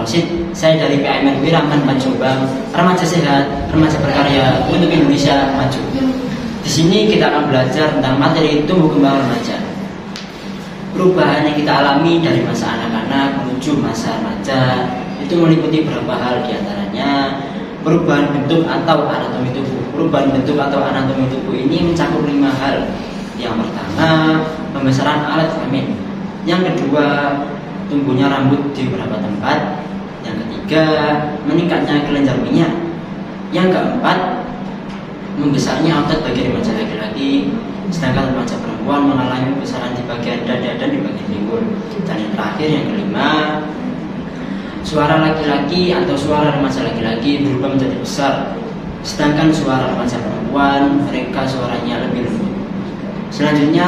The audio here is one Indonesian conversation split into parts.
Wasit. Saya dari PAMN Wiraman Jombang, remaja sehat, remaja berkarya untuk Indonesia maju. Di sini kita akan belajar tentang materi tumbuh kembang remaja. Perubahan yang kita alami dari masa anak-anak menuju masa remaja itu meliputi beberapa hal, diantaranya perubahan bentuk atau anatomi tubuh. Perubahan bentuk atau anatomi tubuh ini mencakup 5 hal. Yang pertama, pembesaran alat kelamin. Yang kedua, tumbuhnya rambut di beberapa tempat. Yang ketiga, meningkatnya kelenjar minyak. Yang keempat, membesarnya otot bagi remaja laki-laki, sedangkan remaja perempuan mengalami pembesaran di bagian dada dan di bagian pinggul. Dan yang terakhir, yang kelima, suara laki-laki atau suara remaja laki-laki berubah menjadi besar, sedangkan suara remaja perempuan mereka suaranya lebih lembut. Selanjutnya,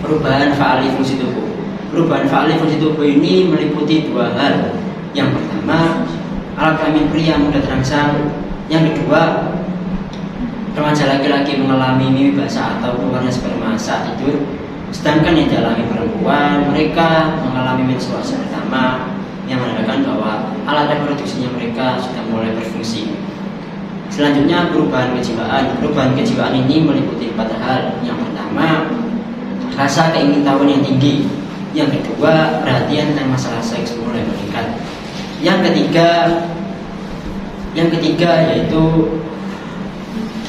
perubahan faali fungsi tubuh. Perubahan faali fungsi tubuh ini meliputi 2 hal. Yang pertama, alat kelamin pria mudah terangsang. Yang kedua, remaja laki-laki mengalami mimpi basah atau keluarnya sperma saat tidur, sedangkan yang dialami perempuan mereka mengalami menstruasi pertama, yang menandakan bahwa alat reproduksinya mereka sudah mulai berfungsi. Selanjutnya, perubahan kejiwaan. Perubahan kejiwaan ini meliputi 4 hal. Yang pertama, rasa keingintahuan yang tinggi. Yang kedua, perhatian tentang masalah seks mulai meningkat. Yang ketiga yaitu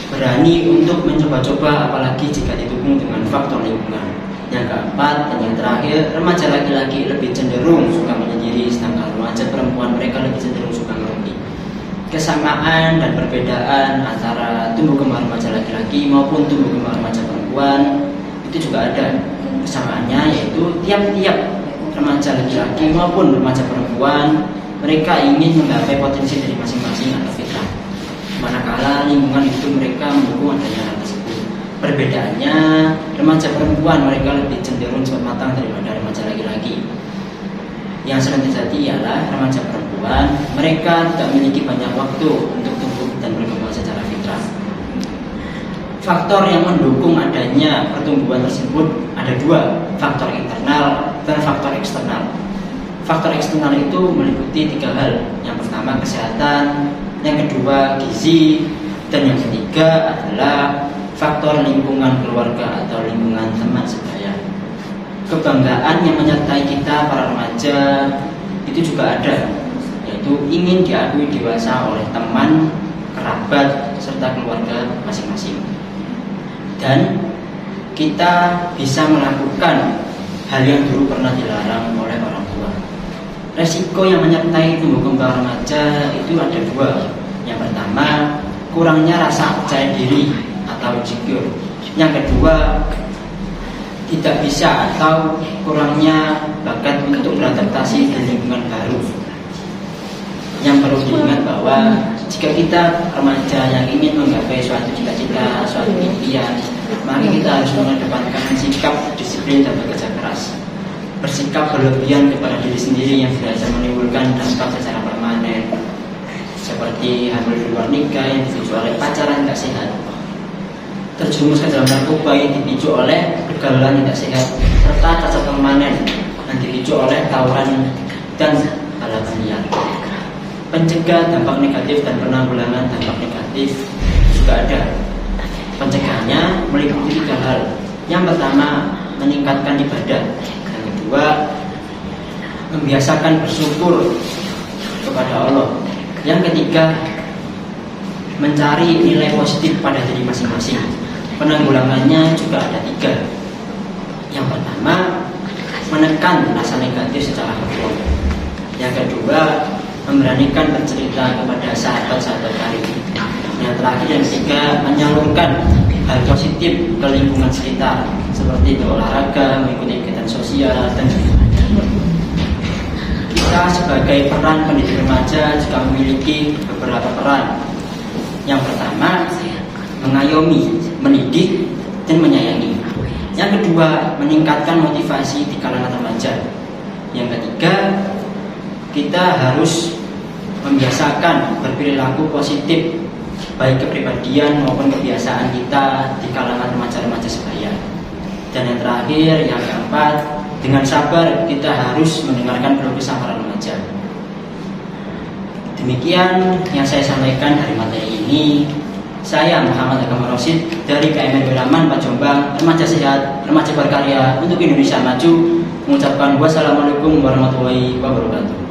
berani untuk mencoba-coba, apalagi jika didukung dengan faktor lingkungan. Yang keempat dan yang terakhir, remaja laki-laki lebih cenderung suka menyendiri, sedangkan remaja perempuan mereka lebih cenderung suka ngerumpi. Kesamaan dan perbedaan antara tumbuh kembang remaja laki-laki maupun tumbuh kembang remaja perempuan itu juga ada. Kesamaannya yaitu tiap-tiap remaja laki-laki maupun remaja perempuan mereka ingin menggapai potensi dari masing-masing atau fitrah, manakala lingkungan itu mereka mendukung adanya hal tersebut. Perbedaannya, remaja perempuan mereka lebih cenderung cepat matang daripada remaja laki-laki. Yang sering terjadi ialah remaja perempuan mereka tidak memiliki banyak waktu untuk tumbuh dan berkembang secara fitrah. Faktor yang mendukung adanya pertumbuhan tersebut ada 2, faktor internal dan faktor eksternal. Faktor eksternal itu meliputi 3 hal. Yang pertama, kesehatan, yang kedua, gizi, dan yang ketiga adalah faktor lingkungan keluarga atau lingkungan teman sebaya. Kebanggaan yang menyertai kita para remaja itu juga ada, yaitu ingin diakui dewasa oleh teman, kerabat, serta keluarga masing-masing. Dan kita bisa melakukan hal yang dulu pernah dilarang oleh orang tua. Resiko yang menyertai tumbuh kembang remaja itu ada 2. Yang pertama, kurangnya rasa percaya diri atau insecure. Yang kedua, tidak bisa atau kurangnya bakat untuk beradaptasi di lingkungan baru. Yang perlu diingat bahwa jika kita remaja yang ingin menggapai suatu cita-cita, suatu impian, maka kita harus mengedepankan sikap disiplin dan bekerja keras. Bersikap berlebihan kepada diri sendiri yang bisa menimbulkan dampak secara permanen, seperti hamil di luar nikah yang dipicu oleh pacaran tidak sehat, terjerumus ke dalam narkoba yang dipicu oleh pergaulan tidak sehat, serta cacat permanen yang dipicu oleh tawuran dan balapan liar. Pencegah dampak negatif dan penanggulangan dampak negatif juga ada. Pencegahannya meliputi 3 hal. Yang pertama, meningkatkan ibadah. Yang kedua, membiasakan bersyukur kepada Allah. Yang ketiga, mencari nilai positif pada diri masing-masing. Penanggulangannya juga ada 3. Yang pertama, menekan rasa negatif secara berkelompok. Yang kedua, memberanikan bercerita kepada sahabat-sahabat karib. Yang terakhir yang ketiga, menyalurkan hal positif ke lingkungan sekitar, seperti berolahraga, mengikuti kegiatan sosial, dan sebagainya. Kita sebagai peran pendidik remaja juga memiliki beberapa peran. Yang pertama, mengayomi, mendidik, dan menyayangi. Yang kedua, meningkatkan motivasi di kalangan remaja. Yang ketiga, kita harus membiasakan berperilaku positif, baik kepribadian maupun kebiasaan kita di kalangan remaja-remaja sebaya. Dan yang terakhir, yang keempat, dengan sabar kita harus mendengarkan keluh kesah para remaja. Demikian yang saya sampaikan dari materi ini. Saya Muhammad Agama Rosid dari KMN Wiraman Pak Jombang, remaja sehat, remaja berkarya untuk Indonesia maju, mengucapkan wassalamualaikum warahmatullahi wabarakatuh.